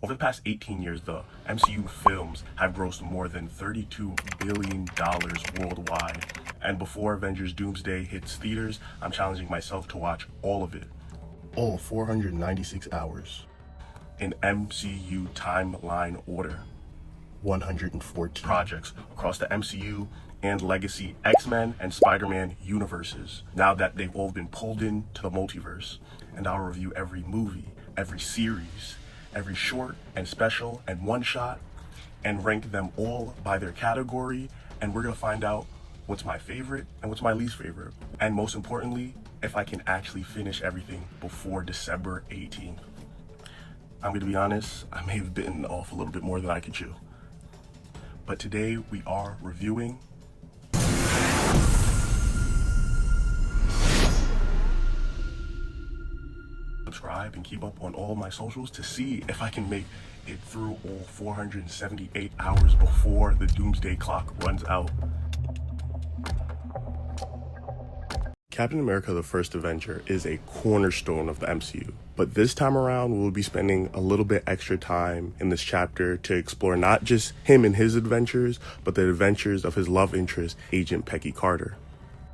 Over the past 18 years, the MCU films have grossed more than $32 billion worldwide. And before Avengers Doomsday hits theaters, I'm challenging myself to watch all of it. All 496 hours. In MCU timeline order. 114 projects across the MCU and legacy X-Men and Spider-Man universes, now that they've all been pulled into the multiverse. And I'll review every movie, every series, every short and special and one-shot, and rank them all by their category, and we're gonna find out what's my favorite and what's my least favorite. And most importantly, if I can actually finish everything before December 18th. I'm gonna be honest, I may have bitten off a little bit more than I could chew. But today we are reviewing subscribe and keep up on all my socials to see if I can make it through all 478 hours before the Doomsday clock runs out. Captain America: The First Avenger is a cornerstone of the MCU, but this time around we'll be spending a little bit extra time in this chapter to explore not just him and his adventures, but the adventures of his love interest, Agent Peggy Carter.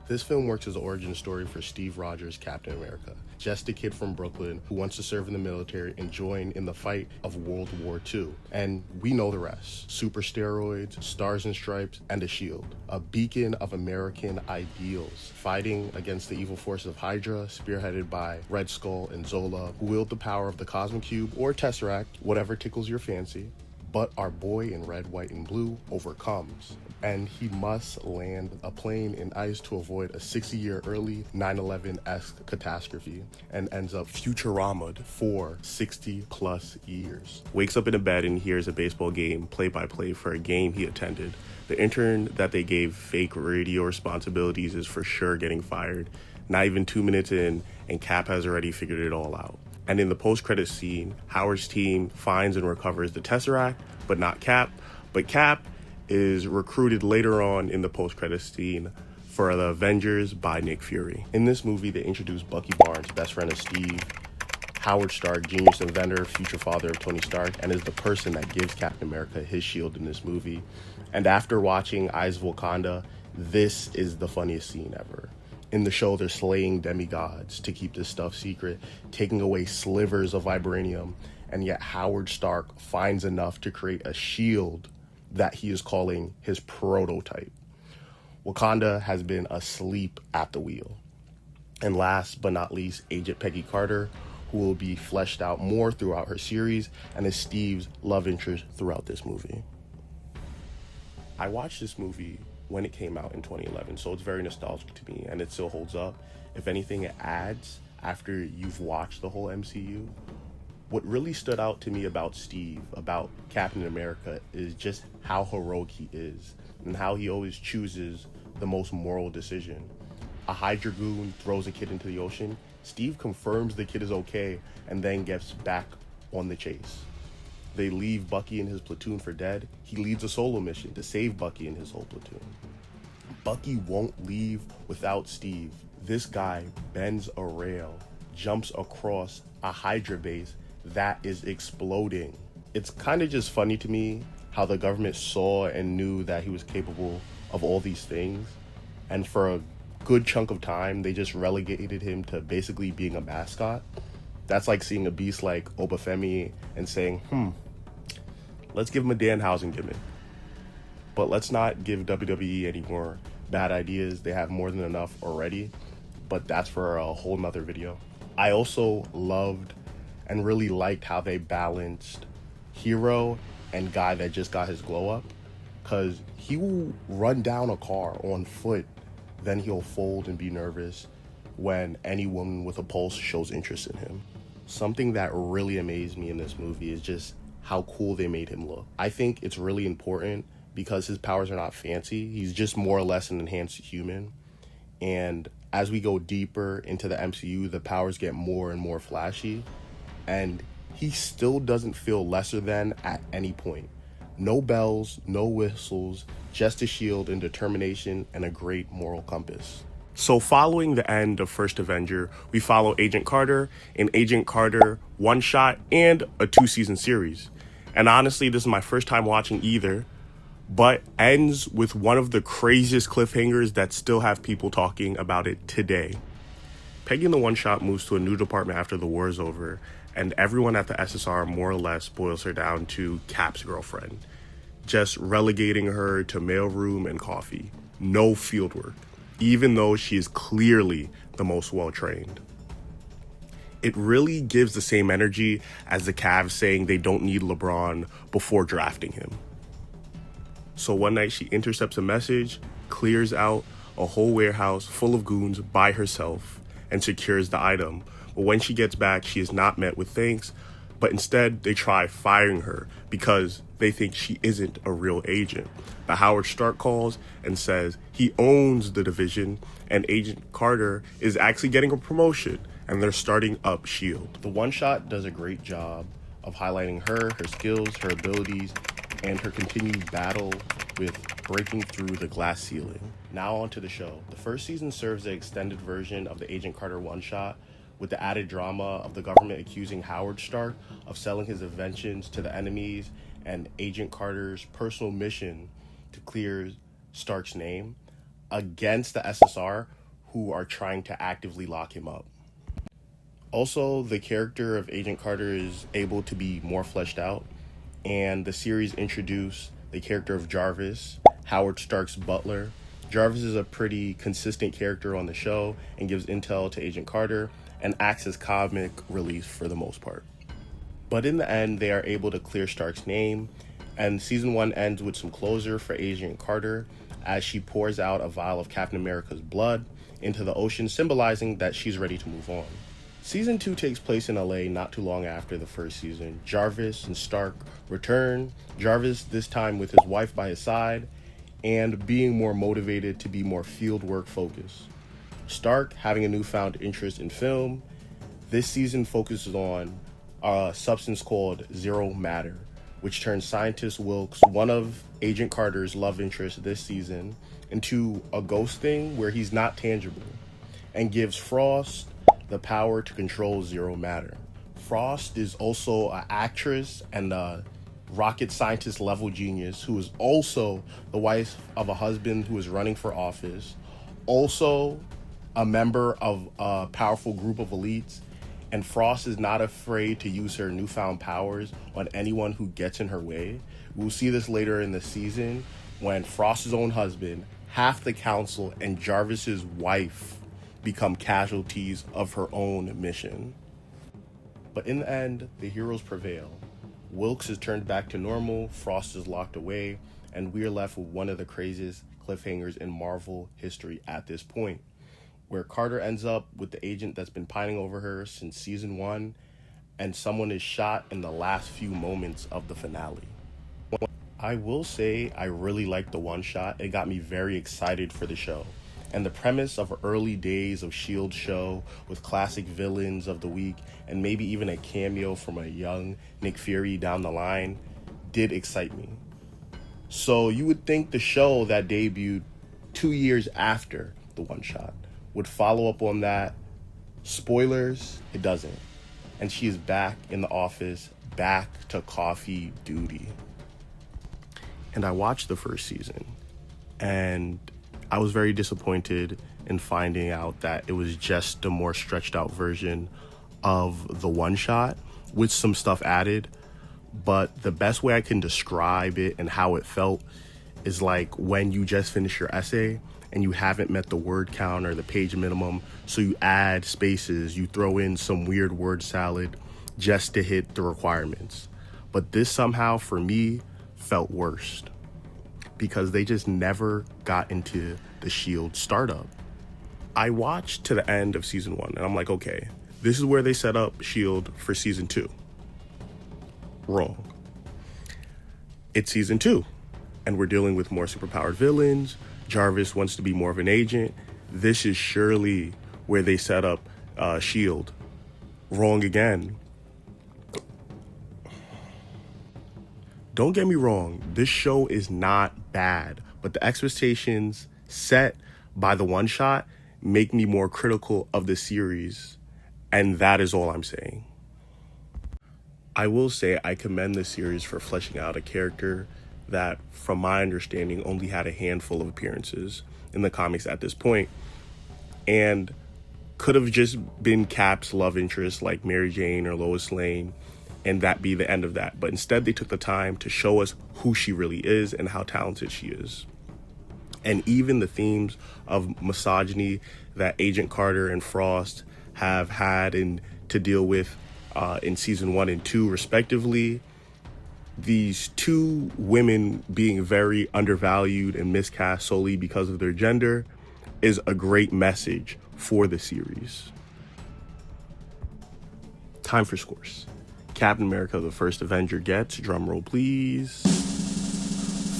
This film works as an origin story for Steve Rogers' Captain America, just a kid from Brooklyn who wants to serve in the military and join in the fight of World War II. And we know the rest. Super steroids, stars and stripes, and a shield. A beacon of American ideals, fighting against the evil forces of Hydra, spearheaded by Red Skull and Zola, who wield the power of the Cosmic Cube or Tesseract, whatever tickles your fancy. But our boy in red, white, and blue overcomes, and he must land a plane in ice to avoid a 60-year early 9/11-esque catastrophe, and ends up Futurama'd for 60-plus years. Wakes up in a bed and hears a baseball game play-by-play for a game he attended. The intern that they gave fake radio responsibilities is for sure getting fired. Not even 2 minutes in, and Cap has already figured it all out. And in the post-credit scene, Howard's team finds and recovers the Tesseract, but not Cap. But Cap is recruited later on in the post-credit scene for the Avengers by Nick Fury. In this movie, they introduce Bucky Barnes, best friend of Steve, Howard Stark, genius inventor, future father of Tony Stark, and is the person that gives Captain America his shield in this movie. And after watching Eyes of Wakanda, this is the funniest scene ever. In the show, they're slaying demigods to keep this stuff secret, taking away slivers of vibranium, and yet Howard Stark finds enough to create a shield that he is calling his prototype. Wakanda has been asleep at the wheel. And last but not least, Agent Peggy Carter, who will be fleshed out more throughout her series and is Steve's love interest throughout this movie. I watched this movie when it came out in 2011, so it's very nostalgic to me, and it still holds up. If anything, it adds after you've watched the whole MCU. What really stood out to me about Steve, about Captain America, is just how heroic he is, and how he always chooses the most moral decision. A Hydra goon throws a kid into the ocean. Steve confirms the kid is okay, and then gets back on the chase. They leave Bucky and his platoon for dead. He leads a solo mission to save Bucky and his whole platoon. Bucky won't leave without Steve. This guy bends a rail, jumps across a Hydra base that is exploding. It's kind of just funny to me how the government saw and knew that he was capable of all these things. And for a good chunk of time, they just relegated him to basically being a mascot. That's like seeing a beast like Obafemi and saying, let's give him a Danhausen gimmick. But let's not give WWE any more bad ideas. They have more than enough already, but that's for a whole nother video. I also loved and really liked how they balanced hero and guy that just got his glow up, because he will run down a car on foot, then he'll fold and be nervous when any woman with a pulse shows interest in him. Something that really amazed me in this movie is just how cool they made him look. I think it's really important because his powers are not fancy. He's just more or less an enhanced human. And as we go deeper into the MCU, the powers get more and more flashy. And he still doesn't feel lesser than at any point. No bells, no whistles, just a shield and determination and a great moral compass. So following the end of First Avenger, we follow Agent Carter, an Agent Carter one-shot and a 2-season series. And honestly, this is my first time watching either, but ends with one of the craziest cliffhangers that still have people talking about it today. Peggy in the one shot moves to a new department after the war is over, and everyone at the SSR more or less boils her down to Cap's girlfriend, just relegating her to mailroom and coffee. No field work, even though she is clearly the most well-trained. It really gives the same energy as the Cavs saying they don't need LeBron before drafting him. So one night she intercepts a message, clears out a whole warehouse full of goons by herself, and secures the item. But when she gets back, she is not met with thanks, but instead they try firing her because they think she isn't a real agent. But Howard Stark calls and says he owns the division, and Agent Carter is actually getting a promotion, and they're starting up S.H.I.E.L.D. The one shot does a great job of highlighting her skills, her abilities, and her continued battle with breaking through the glass ceiling. Now on to the show. The first season serves the extended version of the Agent Carter one-shot with the added drama of the government accusing Howard Stark of selling his inventions to the enemies and Agent Carter's personal mission to clear Stark's name against the SSR, who are trying to actively lock him up. Also, the character of Agent Carter is able to be more fleshed out, and the series introduced the character of Jarvis, Howard Stark's butler. Jarvis is a pretty consistent character on the show and gives intel to Agent Carter and acts as comic relief for the most part. But in the end, they are able to clear Stark's name, and season 1 ends with some closure for Agent Carter as she pours out a vial of Captain America's blood into the ocean, symbolizing that she's ready to move on. Season 2 takes place in LA not too long after the first season. Jarvis and Stark return, Jarvis this time with his wife by his side, and being more motivated to be more field work focused. Stark having a newfound interest in film. This season focuses on a substance called Zero Matter, which turns scientist Wilkes, one of Agent Carter's love interests this season, into a ghost thing where he's not tangible, and gives Frost the power to control Zero Matter. Frost is also an actress and a rocket scientist level genius who is also the wife of a husband who is running for office, also a member of a powerful group of elites, and Frost is not afraid to use her newfound powers on anyone who gets in her way. We'll see this later in the season when Frost's own husband, half the council, and Jarvis's wife become casualties of her own mission. But in the end, the heroes prevail. Wilkes is turned back to normal, Frost is locked away, and we are left with one of the craziest cliffhangers in Marvel history at this point, where Carter ends up with the agent that's been pining over her since season 1, and someone is shot in the last few moments of the finale. I will say I really liked the one shot. It got me very excited for the show. And the premise of early days of S.H.I.E.L.D. show with classic villains of the week and maybe even a cameo from a young Nick Fury down the line did excite me. So you would think the show that debuted 2 years after the one shot would follow up on that. Spoilers, it doesn't. And she is back in the office, back to coffee duty. And I watched the first season, and I was very disappointed in finding out that it was just a more stretched out version of the one shot with some stuff added. But the best way I can describe it and how it felt is like when you just finish your essay and you haven't met the word count or the page minimum, so you add spaces, you throw in some weird word salad just to hit the requirements. But this somehow, for me, felt worst because they just never got into the S.H.I.E.L.D. startup. I watched to the end of season 1 and I'm like, okay, this is where they set up S.H.I.E.L.D. for season 2. Wrong. It's season 2 and we're dealing with more superpowered villains. Jarvis wants to be more of an agent. This is surely where they set up S.H.I.E.L.D. Wrong again. Don't get me wrong, this show is not bad, but the expectations set by the one shot make me more critical of the series, and that is all I'm saying. I will say I commend the series for fleshing out a character that, from my understanding, only had a handful of appearances in the comics at this point, and could have just been Cap's love interest like Mary Jane or Lois Lane, and that be the end of that. But instead, they took the time to show us who she really is and how talented she is. And even the themes of misogyny that Agent Carter and Frost have had and to deal with in season 1 and 2 respectively, these two women being very undervalued and miscast solely because of their gender, is a great message for the series. Time for scores. Captain America, the First Avenger gets, drumroll please,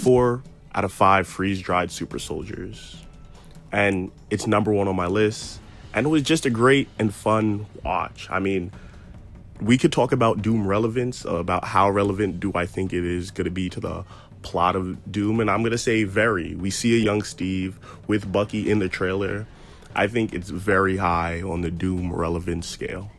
4 out of 5 freeze-dried super soldiers. And it's number 1 on my list. And it was just a great and fun watch. I mean, we could talk about Doom relevance, about how relevant do I think it is going to be to the plot of Doom. And I'm going to say very. We see a young Steve with Bucky in the trailer. I think it's very high on the Doom relevance scale.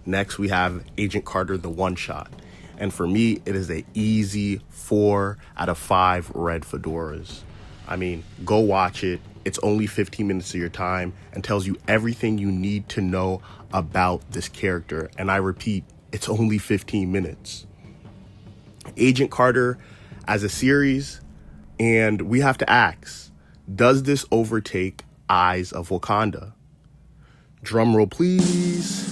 Next, we have Agent Carter, the one-shot. And for me, it is an easy 4 out of 5 red fedoras. I mean, go watch it. It's only 15 minutes of your time and tells you everything you need to know about this character. And I repeat, it's only 15 minutes. Agent Carter as a series, and we have to ask, does this overtake Eyes of Wakanda? Drumroll please.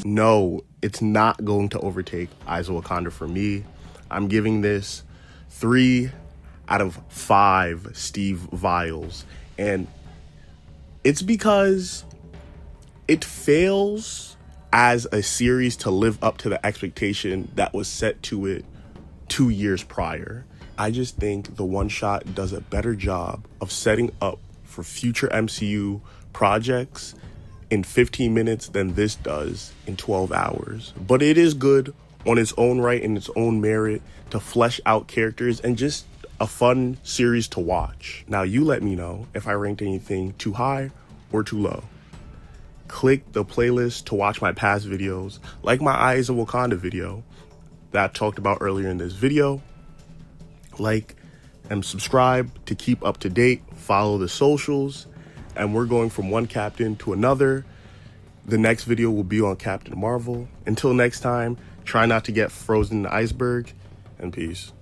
No, it's not going to overtake Eyes of Wakanda for me. I'm giving this 3 out of 5 Steve Vials. And it's because it fails as a series to live up to the expectation that was set to it 2 years prior. I just think the one shot does a better job of setting up for future MCU projects in 15 minutes than this does in 12 hours. But it is good on its own right and its own merit to flesh out characters and just a fun series to watch. Now you let me know if I ranked anything too high or too low. Click the playlist to watch my past videos, like my Eyes of Wakanda video that I talked about earlier in this video. Like and subscribe to keep up to date. Follow the socials. And we're going from one captain to another. The next video will be on Captain Marvel. Until next time, try not to get frozen in the iceberg, and peace.